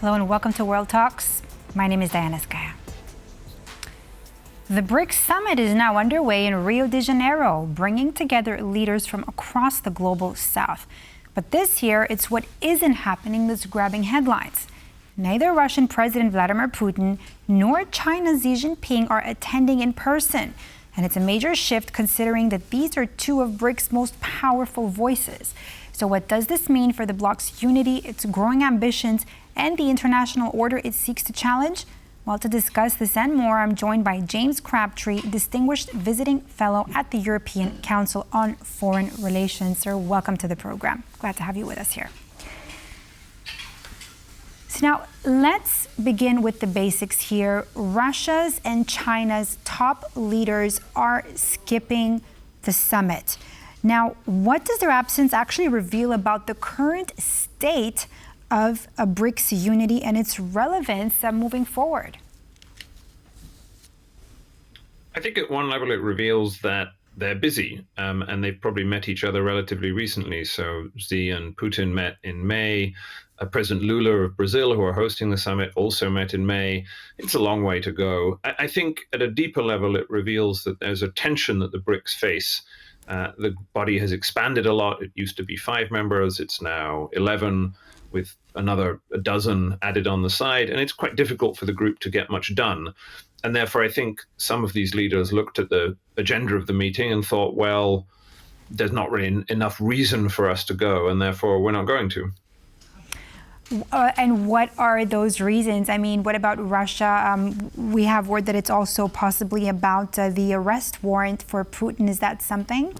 Hello and welcome to World Talks. My name is Diana Skaya. The BRICS summit is now underway in Rio de Janeiro, bringing together leaders from across the global south. But this year, it's what isn't happening that's grabbing headlines. Neither Russian President Vladimir Putin nor China's Xi Jinping are attending in person. And it's a major shift considering that these are two of BRICS' most powerful voices. So what does this mean for the bloc's unity, its growing ambitions, and the international order it seeks to challenge? Well, to discuss this and more, I'm joined by James Crabtree, Distinguished Visiting Fellow at the European Council on Foreign Relations. Sir, welcome to the program. Glad to have you with us here. So now, let's begin with the basics here. Russia's and China's top leaders are skipping the summit. Now, what does their absence actually reveal about the current state of a BRICS unity and its relevance moving forward? I think at one level it reveals that they're busy and they've probably met each other relatively recently. So Xi and Putin met in May. President Lula of Brazil, who are hosting the summit, also met in May. It's a long way to go. I think at a deeper level it reveals that there's a tension that the BRICS face. The body has expanded a lot. It used to be 5 members. It's now 11, with another a dozen added on the side. And it's quite difficult for the group to get much done. And therefore, I think some of these leaders looked at the agenda of the meeting and thought, well, there's not really enough reason for us to go, and therefore we're not going to. And what are those reasons? I mean, what about Russia? We have word that it's also possibly about the arrest warrant for Putin. Is that something?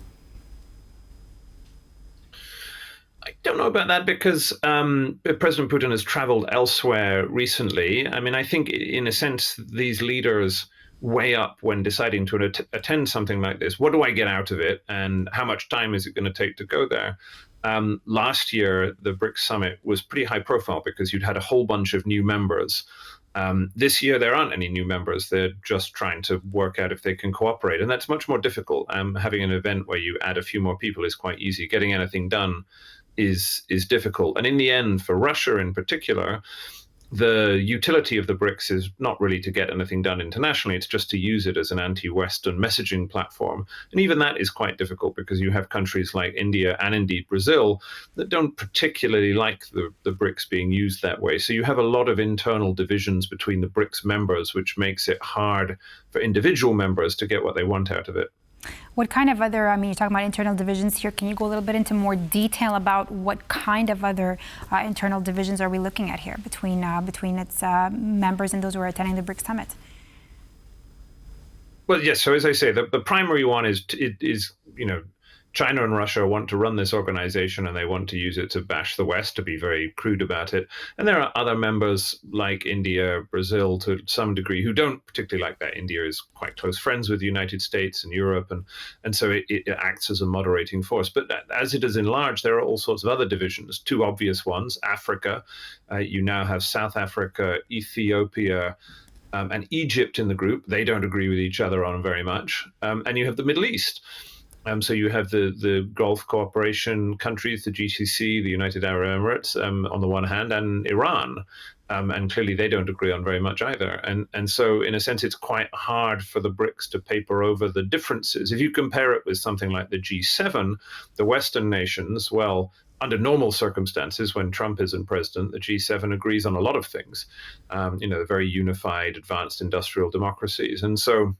I don't know about that because President Putin has traveled elsewhere recently. I mean, I think in a sense, these leaders weigh up when deciding to attend something like this. What do I get out of it? And how much time is it going to take to go there? Last year, the BRICS summit was pretty high profile because you'd had a whole bunch of new members. This year, there aren't any new members. They're just trying to work out if they can cooperate. And that's much more difficult. Having an event where you add a few more people is quite easy. Getting anything done is difficult. And in the end, for Russia in particular, the utility of the BRICS is not really to get anything done internationally. It's just to use it as an anti-Western messaging platform. And even that is quite difficult because you have countries like India and indeed Brazil that don't particularly like the BRICS being used that way. So you have a lot of internal divisions between the BRICS members, which makes it hard for individual members to get what they want out of it. What kind of other, I mean, you're talking about internal divisions here. Can you go a little bit into more detail about what kind of other internal divisions are we looking at here between its members and those who are attending the BRICS summit? Well, yes. So as I say, the primary one is China and Russia want to run this organization and they want to use it to bash the West, to be very crude about it. And there are other members like India, Brazil to some degree who don't particularly like that. India is quite close friends with the United States and Europe, and so it acts as a moderating force. But as it has enlarged, there are all sorts of other divisions, 2 obvious ones. Africa, you now have South Africa, Ethiopia, and Egypt in the group. They don't agree with each other on very much. And you have the Middle East. So you have the Gulf Cooperation countries, the GCC, the United Arab Emirates, on the one hand, and Iran. And clearly they don't agree on very much either. And so in a sense, it's quite hard for the BRICS to paper over the differences. If you compare it with something like the G7, the Western nations, well, under normal circumstances, when Trump isn't president, the G7 agrees on a lot of things, very unified, advanced industrial democracies. And so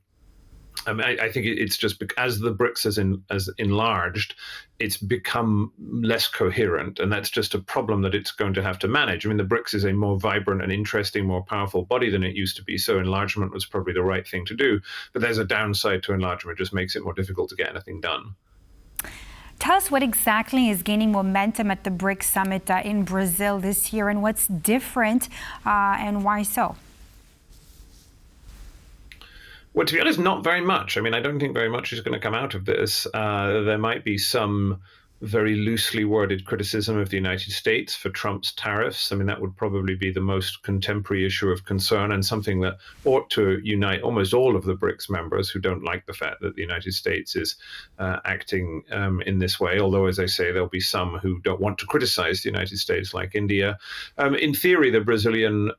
I think it's just as the BRICS has enlarged, it's become less coherent, and that's just a problem that it's going to have to manage. I mean, the BRICS is a more vibrant and interesting, more powerful body than it used to be, so enlargement was probably the right thing to do. But there's a downside to enlargement. It just makes it more difficult to get anything done. Tell us what exactly is gaining momentum at the BRICS summit in Brazil this year, and what's different and why so? Well, to be honest, not very much. I mean, I don't think very much is going to come out of this. There might be some very loosely worded criticism of the United States for Trump's tariffs. I mean, that would probably be the most contemporary issue of concern and something that ought to unite almost all of the BRICS members who don't like the fact that the United States is acting in this way. Although, as I say, there'll be some who don't want to criticize the United States, like India. In theory, the Brazilian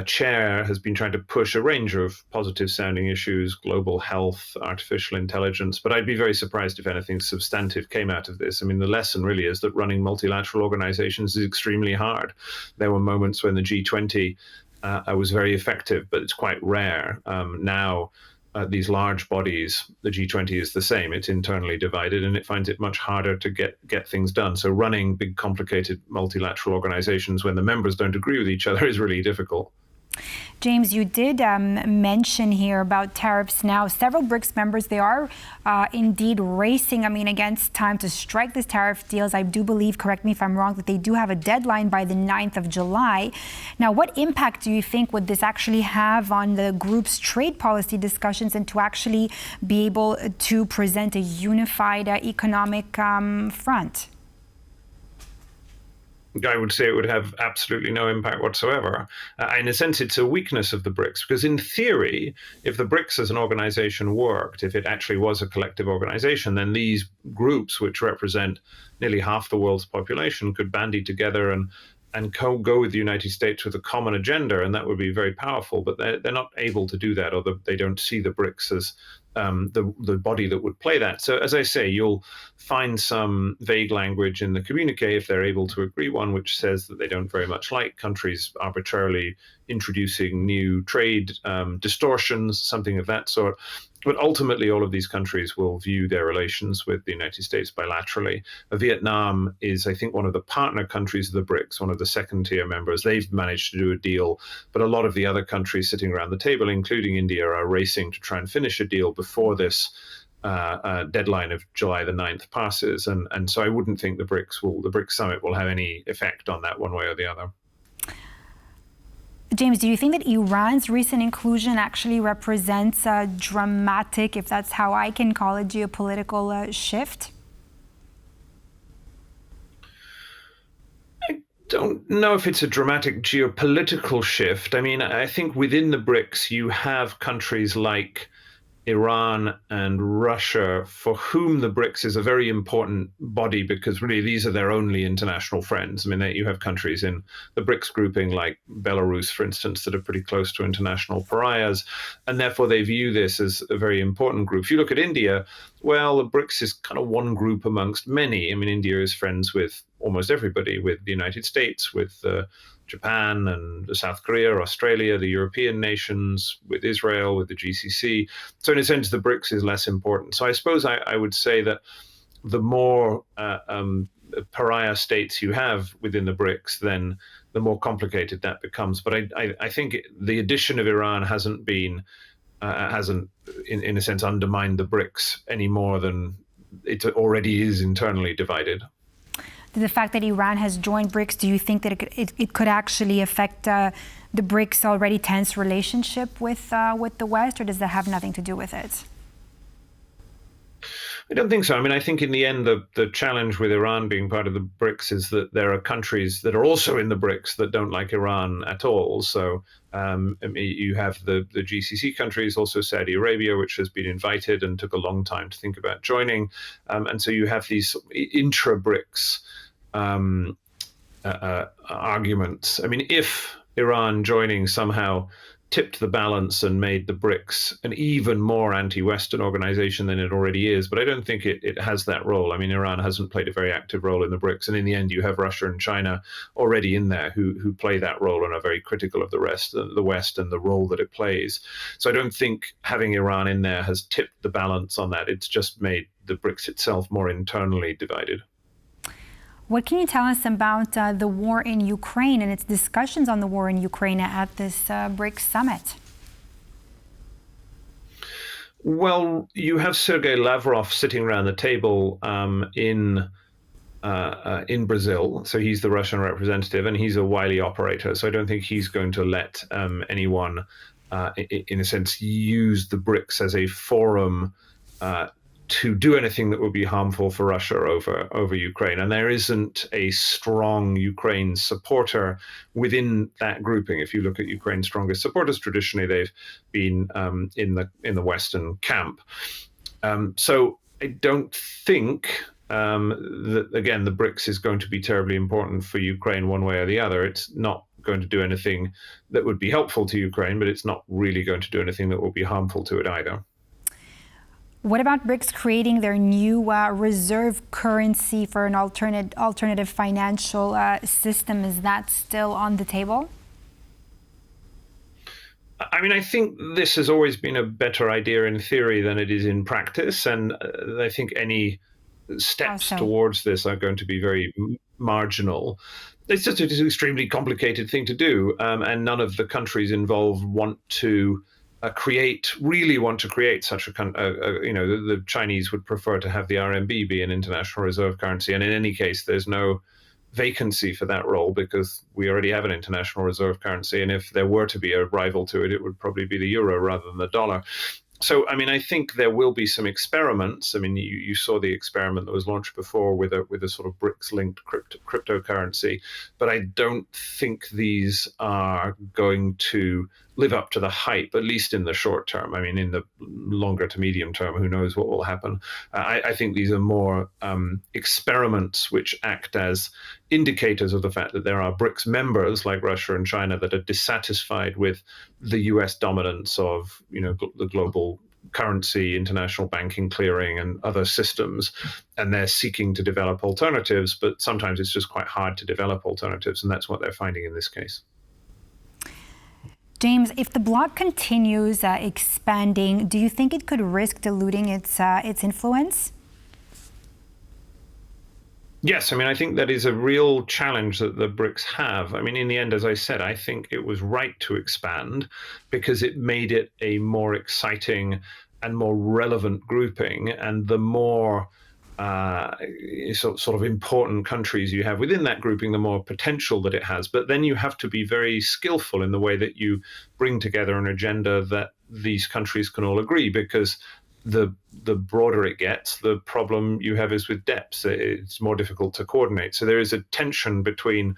chair has been trying to push a range of positive sounding issues, global health, artificial intelligence, but I'd be very surprised if anything substantive came out of this. I mean, the lesson really is that running multilateral organizations is extremely hard. There were moments when the G20 was very effective, but it's quite rare. Now, these large bodies, the G20 is the same. It's internally divided, and it finds it much harder to get things done. So running big, complicated multilateral organizations when the members don't agree with each other is really difficult. James, you did mention here about tariffs. Now, several BRICS members, they are indeed racing, against time to strike these tariff deals. I do believe, correct me if I'm wrong, that they do have a deadline by the 9th of July. Now, what impact do you think would this actually have on the group's trade policy discussions and to actually be able to present a unified economic front? I would say it would have absolutely no impact whatsoever. In a sense, it's a weakness of the BRICS, because in theory, if the BRICS as an organization worked, if it actually was a collective organization, then these groups, which represent nearly half the world's population, could bandy together and go with the United States with a common agenda, and that would be very powerful. But they're not able to do that, or they don't see the BRICS as the body that would play that. So, as I say, you'll find some vague language in the communique, if they're able to agree one, which says that they don't very much like countries arbitrarily introducing new trade distortions, something of that sort. But ultimately, all of these countries will view their relations with the United States bilaterally. Vietnam is, I think, one of the partner countries of the BRICS, one of the second-tier members. They've managed to do a deal, but a lot of the other countries sitting around the table, including India, are racing to try and finish a deal before this deadline of July the 9th passes. And so I wouldn't think the BRICS summit will have any effect on that one way or the other. James, do you think that Iran's recent inclusion actually represents a dramatic, if that's how I can call it, geopolitical shift? I don't know if it's a dramatic geopolitical shift. I mean, I think within the BRICS, you have countries like Iran and Russia, for whom the BRICS is a very important body, because really these are their only international friends. I mean, you have countries in the BRICS grouping like Belarus, for instance, that are pretty close to international pariahs, and therefore they view this as a very important group. If you look at India, well, the BRICS is kind of one group amongst many. I mean, India is friends with almost everybody, with the United States, with Japan and South Korea, Australia, the European nations, with Israel, with the GCC. So in a sense, the BRICS is less important. So I suppose I would say that the more pariah states you have within the BRICS, then the more complicated that becomes. But I think the addition of Iran hasn't in a sense undermined the BRICS any more than it already is internally divided. The fact that Iran has joined BRICS, do you think that it could actually affect the BRICS' already tense relationship with the West, or does that have nothing to do with it? I don't think so. I mean, I think in the end, the challenge with Iran being part of the BRICS is that there are countries that are also in the BRICS that don't like Iran at all. So you have the GCC countries, also Saudi Arabia, which has been invited and took a long time to think about joining. And so you have these intra-BRICS arguments. I mean, if Iran joining somehow tipped the balance and made the BRICS an even more anti-Western organization than it already is, but I don't think it has that role. I mean, Iran hasn't played a very active role in the BRICS, and in the end, you have Russia and China already in there who play that role and are very critical of the West and the role that it plays. So I don't think having Iran in there has tipped the balance on that. It's just made the BRICS itself more internally divided. What can you tell us about the war in Ukraine and its discussions on the war in Ukraine at this BRICS summit? Well, you have Sergei Lavrov sitting around the table in Brazil. So he's the Russian representative, and he's a wily operator. So I don't think he's going to let anyone, in a sense, use the BRICS as a forum to do anything that would be harmful for Russia over Ukraine. And there isn't a strong Ukraine supporter within that grouping. If you look at Ukraine's strongest supporters, traditionally they've been in the Western camp. So I don't think that, again, the BRICS is going to be terribly important for Ukraine one way or the other. It's not going to do anything that would be helpful to Ukraine, but it's not really going to do anything that will be harmful to it either. What about BRICS creating their new reserve currency for an alternative financial system? Is that still on the table? I mean, I think this has always been a better idea in theory than it is in practice. And I think any steps towards this are going to be very marginal. It's just an extremely complicated thing to do. And none of the countries involved want to create such a the Chinese would prefer to have the RMB be an international reserve currency. And in any case, there's no vacancy for that role because we already have an international reserve currency. And if there were to be a rival to it, it would probably be the euro rather than the dollar. So, I mean, I think there will be some experiments. I mean, you saw the experiment that was launched before with a sort of BRICS-linked cryptocurrency, but I don't think these are going to live up to the hype, at least in the short term. I mean, in the longer to medium term, who knows what will happen. I think these are more experiments which act as indicators of the fact that there are BRICS members like Russia and China that are dissatisfied with the US dominance of, the global currency, international banking, clearing, and other systems, and they're seeking to develop alternatives, but sometimes it's just quite hard to develop alternatives, and that's what they're finding in this case. James, if the bloc continues expanding, do you think it could risk diluting its influence? Yes, I mean, I think that is a real challenge that the BRICS have. I mean, in the end, as I said, I think it was right to expand because it made it a more exciting and more relevant grouping. And the more sort of important countries you have within that grouping, the more potential that it has. But then you have to be very skillful in the way that you bring together an agenda that these countries can all agree, because the broader it gets, the problem you have is with depth. It's more difficult to coordinate. So there is a tension between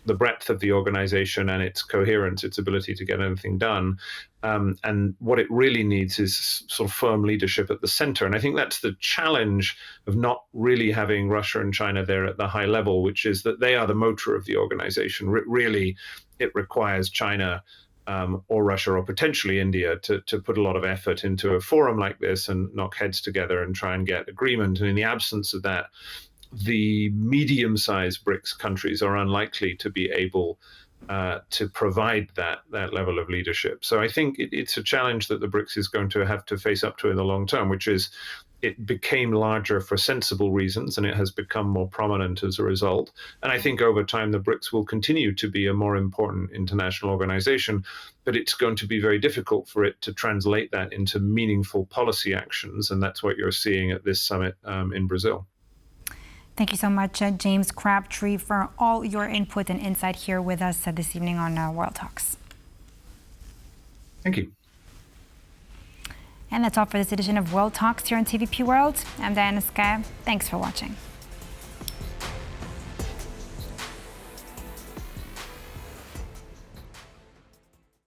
the breadth of the organization and its coherence, its ability to get anything done. And what it really needs is sort of firm leadership at the center. And I think that's the challenge of not really having Russia and China there at the high level, which is that they are the motor of the organization. Really, it requires China or Russia or potentially India to put a lot of effort into a forum like this and knock heads together and try and get agreement. And in the absence of that, the medium-sized BRICS countries are unlikely to be able to provide that level of leadership. So I think it's a challenge that the BRICS is going to have to face up to in the long term, which is it became larger for sensible reasons, and it has become more prominent as a result. And I think over time, the BRICS will continue to be a more important international organization, but it's going to be very difficult for it to translate that into meaningful policy actions. And that's what you're seeing at this summit in Brazil. Thank you so much, James Crabtree, for all your input and insight here with us this evening on World Talks. Thank you. And that's all for this edition of World Talks here on TVP World. I'm Diana Skye. Thanks for watching.